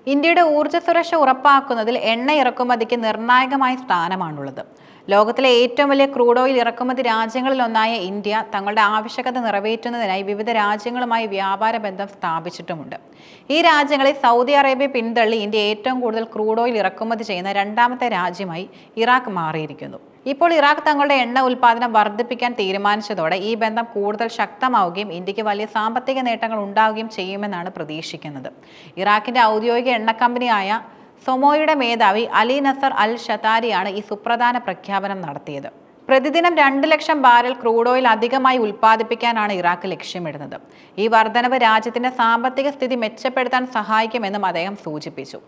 ഇന്ത്യയുടെ ഊർജ്ജ സുരക്ഷ ഉറപ്പാക്കുന്നതിൽ എണ്ണ ഇറക്കുമതിക്ക് നിർണായകമായ സ്ഥാനമാണുള്ളത്. ലോകത്തിലെ ഏറ്റവും വലിയ ക്രൂഡ് ഓയിൽ ഇറക്കുമതി രാജ്യങ്ങളിലൊന്നായ ഇന്ത്യ തങ്ങളുടെ ആവശ്യകത നിറവേറ്റുന്നതിനായി വിവിധ രാജ്യങ്ങളുമായി വ്യാപാര ബന്ധം സ്ഥാപിച്ചിട്ടുമുണ്ട്. ഈ രാജ്യങ്ങളെ സൗദി അറേബ്യ പിന്തള്ളി ഇന്ത്യ ഏറ്റവും കൂടുതൽ ക്രൂഡ് ഓയിൽ ഇറക്കുമതി ചെയ്യുന്ന രണ്ടാമത്തെ രാജ്യമായി ഇറാഖ് മാറിയിരിക്കുന്നു. ഇപ്പോൾ ഇറാഖ് തങ്ങളുടെ എണ്ണ ഉൽപ്പാദനം വർദ്ധിപ്പിക്കാൻ തീരുമാനിച്ചതോടെ ഈ ബന്ധം കൂടുതൽ ശക്തമാവുകയും ഇന്ത്യക്ക് വലിയ സാമ്പത്തിക നേട്ടങ്ങൾ ഉണ്ടാവുകയും ചെയ്യുമെന്നാണ് പ്രതീക്ഷിക്കുന്നത്. ഇറാഖിന്റെ ഔദ്യോഗിക എണ്ണ കമ്പനിയായ സൊമോയുടെ മേധാവി അലി നസർ അൽ ഷതാരിയാണ് ഈ സുപ്രധാന പ്രഖ്യാപനം നടത്തിയത്. പ്രതിദിനം 2 ലക്ഷം ബാരൽ ക്രൂഡ് ഓയിൽ അധികമായി ഉൽപ്പാദിപ്പിക്കാനാണ് ഇറാഖ് ലക്ഷ്യമിടുന്നത്. ഈ വർധനവ് രാജ്യത്തിന്റെ സാമ്പത്തിക സ്ഥിതി മെച്ചപ്പെടുത്താൻ സഹായിക്കുമെന്നും അദ്ദേഹം സൂചിപ്പിച്ചു.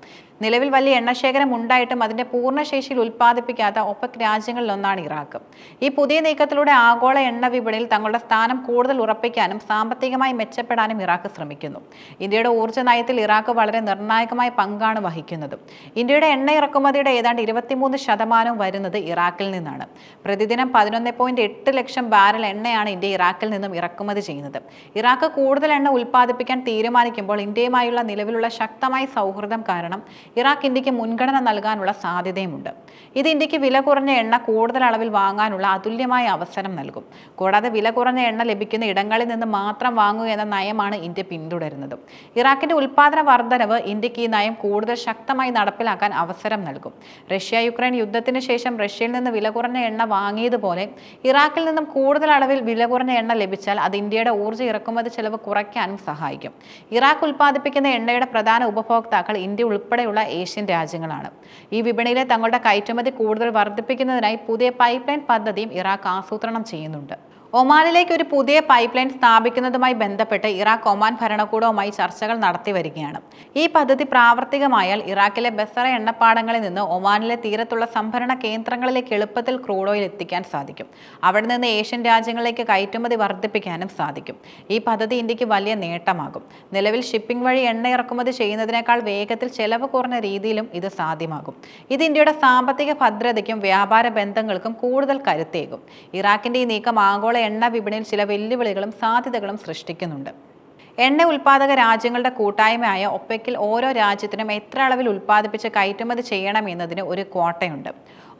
നിലവിൽ വലിയ എണ്ണശേഖരം ഉണ്ടായിട്ടും അതിന്റെ പൂർണ്ണശേഷിയിൽ ഉൽപ്പാദിപ്പിക്കാത്ത ഒപെക് രാജ്യങ്ങളിലൊന്നാണ് ഇറാഖ്. ഈ പുതിയ നീക്കത്തിലൂടെ ആഗോള എണ്ണ വിപണിയിൽ തങ്ങളുടെ സ്ഥാനം കൂടുതൽ ഉറപ്പിക്കാനും സാമ്പത്തികമായി മെച്ചപ്പെടാനും ഇറാഖ് ശ്രമിക്കുന്നു. ഇന്ത്യയുടെ ഊർജ്ജ നയത്തിൽ ഇറാഖ് വളരെ നിർണായകമായ പങ്കാണ് വഹിക്കുന്നത്. ഇന്ത്യയുടെ എണ്ണ ഇറക്കുമതിയുടെ ഏതാണ്ട് 23% വരുന്നത് ഇറാഖിൽ നിന്നാണ്. പ്രതിദിനം 11.8 ലക്ഷം ബാരൽ എണ്ണയാണ് ഇന്ത്യ ഇറാഖിൽ നിന്നും ഇറക്കുമതി ചെയ്യുന്നത്. ഇറാഖ് കൂടുതൽ എണ്ണ ഉൽപ്പാദിപ്പിക്കാൻ തീരുമാനിക്കുമ്പോൾ ഇന്ത്യയുമായുള്ള നിലവിലുള്ള ശക്തമായ സൗഹൃദം കാരണം ഇറാഖ് ഇന്ത്യക്ക് മുൻഗണന നൽകാനുള്ള സാധ്യതയുമുണ്ട്. ഇത് ഇന്ത്യക്ക് വില കുറഞ്ഞ എണ്ണ കൂടുതൽ അളവിൽ വാങ്ങാനുള്ള അതുല്യമായ അവസരം നൽകും. കൂടാതെ വില കുറഞ്ഞ എണ്ണ ലഭിക്കുന്ന ഇടങ്ങളിൽ നിന്ന് മാത്രം വാങ്ങുക എന്ന നയമാണ് ഇന്ത്യ പിന്തുടരുന്നത്. ഇറാഖിന്റെ ഉൽപ്പാദന വർധനവ് ഇന്ത്യക്ക് ഈ നയം കൂടുതൽ ശക്തമായി നടപ്പിലാക്കാൻ അവസരം നൽകും. റഷ്യ-യുക്രൈൻ യുദ്ധത്തിന് ശേഷം റഷ്യയിൽ നിന്ന് വില കുറഞ്ഞ എണ്ണ വാങ്ങിയതുപോലെ ഇറാഖിൽ നിന്നും കൂടുതൽ അളവിൽ വില കുറഞ്ഞ എണ്ണ ലഭിച്ചാൽ അത് ഇന്ത്യയുടെ ഊർജ്ജ ഇറക്കുമതി ചെലവ് കുറയ്ക്കാനും സഹായിക്കും. ഇറാഖ് ഉൽപ്പാദിപ്പിക്കുന്ന എണ്ണയുടെ പ്രധാന ഉപഭോക്താക്കൾ ഇന്ത്യ ഉൾപ്പെടെയുള്ള ഏഷ്യൻ രാജ്യങ്ങളാണ്. ഈ വിപണിയിലെ തങ്ങളുടെ കയറ്റുമതി കൂടുതൽ വർദ്ധിപ്പിക്കുന്നതിനായി പുതിയ പൈപ്പ് ലൈൻ പദ്ധതിയും ഇറാഖ് ആസൂത്രണം ചെയ്യുന്നുണ്ട്. ഒമാനിലേക്ക് ഒരു പുതിയ പൈപ്പ് ലൈൻ സ്ഥാപിക്കുന്നതുമായി ബന്ധപ്പെട്ട് ഇറാഖ് ഒമാൻ ഭരണകൂടവുമായി ചർച്ചകൾ നടത്തി വരികയാണ്. ഈ പദ്ധതി പ്രാവർത്തികമായാൽ ഇറാഖിലെ ബസറ എണ്ണപ്പാടങ്ങളിൽ നിന്ന് ഒമാനിലെ തീരത്തുള്ള സംഭരണ കേന്ദ്രങ്ങളിലേക്ക് എളുപ്പത്തിൽ ക്രൂഡ് ഓയിൽ എത്തിക്കാൻ സാധിക്കും. അവിടെ നിന്ന് ഏഷ്യൻ രാജ്യങ്ങളിലേക്ക് കയറ്റുമതി വർദ്ധിപ്പിക്കാനും സാധിക്കും. ഈ പദ്ധതി ഇന്ത്യക്ക് വലിയ നേട്ടമാകും. നിലവിൽ ഷിപ്പിംഗ് വഴി എണ്ണ ഇറക്കുമതി ചെയ്യുന്നതിനേക്കാൾ വേഗത്തിൽ ചെലവ് കുറഞ്ഞ രീതിയിലും ഇത് സാധ്യമാകും. ഇത് ഇന്ത്യയുടെ സാമ്പത്തിക ഭദ്രതയ്ക്കും വ്യാപാര ബന്ധങ്ങൾക്കും കൂടുതൽ കരുത്തേകും. ഇറാഖിന്റെ ഈ നീക്കം ആഗോള എണ്ണ വിപണിയിൽ ചില വെല്ലുവിളികളും സാധ്യതകളും സൃഷ്ടിക്കുന്നുണ്ട്. എണ്ണ ഉൽപ്പാദക രാജ്യങ്ങളുടെ കൂട്ടായ്മയായ ഒപെക്കിൽ ഓരോ രാജ്യത്തിനും എത്ര അളവിൽ ഉൽപ്പാദിപ്പിച്ച് കയറ്റുമതി ചെയ്യണമെന്നതിന് ഒരു ക്വാട്ടയുണ്ട്.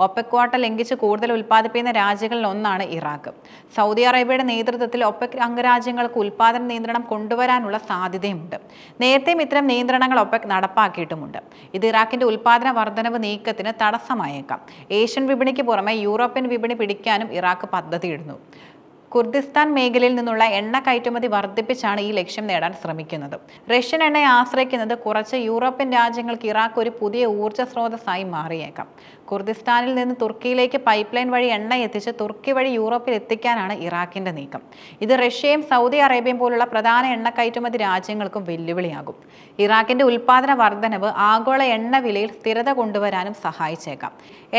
ഒപെക് ക്വാട്ട ലംഘിച്ച് കൂടുതൽ ഉൽപ്പാദിപ്പിക്കുന്ന രാജ്യങ്ങളിൽ ഒന്നാണ് ഇറാഖ്. സൗദി അറേബ്യയുടെ നേതൃത്വത്തിൽ ഒപെക് അംഗരാജ്യങ്ങൾക്ക് ഉൽപ്പാദന നിയന്ത്രണം കൊണ്ടുവരാനുള്ള സാധ്യതയുമുണ്ട്. നേരത്തെയും ഇത്തരം നിയന്ത്രണങ്ങൾ ഒപെക് നടപ്പാക്കിയിട്ടുമുണ്ട്. ഇത് ഇറാഖിന്റെ ഉൽപ്പാദന വർധനവ് നീക്കത്തിന് തടസ്സമായേക്കാം. ഏഷ്യൻ വിപണിക്ക് പുറമെ യൂറോപ്യൻ വിപണി പിടിക്കാനും ഇറാഖ് പദ്ധതിയിടുന്നു. കുർദിസ്ഥാൻ മേഖലയിൽ നിന്നുള്ള എണ്ണ കയറ്റുമതി വർദ്ധിപ്പിച്ചാണ് ഈ ലക്ഷ്യം നേടാൻ ശ്രമിക്കുന്നത്. റഷ്യൻ എണ്ണയെ ആശ്രയിക്കുന്നത് കുറച്ച് യൂറോപ്യൻ രാജ്യങ്ങൾക്ക് ഇറാഖ് ഒരു പുതിയ ഊർജ്ജ സ്രോതസ്സായി മാറിയേക്കാം. കുർദിസ്ഥാനിൽ നിന്ന് തുർക്കിയിലേക്ക് പൈപ്പ് ലൈൻ വഴി എണ്ണ എത്തിച്ച് തുർക്കി വഴി യൂറോപ്പിൽ എത്തിക്കാനാണ് ഇറാഖിന്റെ നീക്കം. ഇത് റഷ്യയും സൗദി അറേബ്യയും പോലുള്ള പ്രധാന എണ്ണ കയറ്റുമതി രാജ്യങ്ങൾക്കും വെല്ലുവിളിയാകും. ഇറാഖിന്റെ ഉൽപ്പാദന വർധനവ് ആഗോള എണ്ണ വിലയിൽ സ്ഥിരത കൊണ്ടുവരാനും സഹായിച്ചേക്കാം.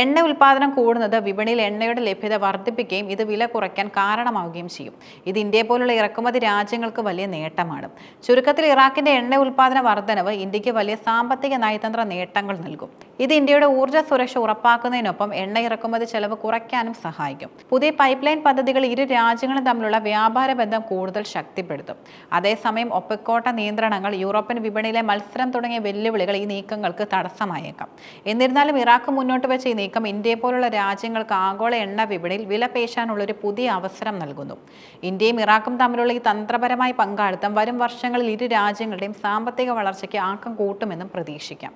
എണ്ണ ഉൽപ്പാദനം കൂടുന്നത് വിപണിയിൽ എണ്ണയുടെ ലഭ്യത വർദ്ധിപ്പിക്കുകയും ഇത് വില കുറയ്ക്കാൻ കാരണമാവുകയും ചെയ്യും. ഇത് ഇന്ത്യയെ പോലുള്ള ഇറക്കുമതി രാജ്യങ്ങൾക്ക് വലിയ നേട്ടമാണ്. ചുരുക്കത്തിൽ ഇറാഖിന്റെ എണ്ണ ഉൽപ്പാദന വർധനവ് ഇന്ത്യക്ക് വലിയ സാമ്പത്തിക നയതന്ത്ര നേട്ടങ്ങൾ നൽകും. ഇത് ഇന്ത്യയുടെ ഊർജ്ജ സുരക്ഷ ഉറപ്പാക്കുന്നതിനൊപ്പം എണ്ണ ഇറക്കുമതി ചെലവ് കുറയ്ക്കാനും സഹായിക്കും. പുതിയ പൈപ്പ് ലൈൻ പദ്ധതികൾ ഇരു രാജ്യങ്ങളും തമ്മിലുള്ള വ്യാപാര ബന്ധം കൂടുതൽ ശക്തിപ്പെടുത്തും. അതേസമയം ഒപെക് ക്വാട്ട നിയന്ത്രണങ്ങൾ, യൂറോപ്യൻ വിപണിയിലെ മത്സരം തുടങ്ങിയ വെല്ലുവിളികൾ ഈ നീക്കങ്ങൾക്ക് തടസ്സമായേക്കാം. എന്നിരുന്നാലും ഇറാഖ് മുന്നോട്ട് വെച്ച ഈ നീക്കം ഇന്ത്യയെ പോലുള്ള രാജ്യങ്ങൾക്ക് ആഗോള എണ്ണ വിപണിയിൽ വില പേശാനുള്ള ഒരു പുതിയ അവസരം നൽകുന്നു. ഇന്ത്യയും ഇറാഖും തമ്മിലുള്ള ഈ തന്ത്രപരമായ പങ്കാളിത്തം വരും വർഷങ്ങളിൽ ഇരു രാജ്യങ്ങളുടെയും സാമ്പത്തിക വളർച്ചയ്ക്ക് ആക്കം കൂട്ടുമെന്നും പ്രതീക്ഷിക്കാം.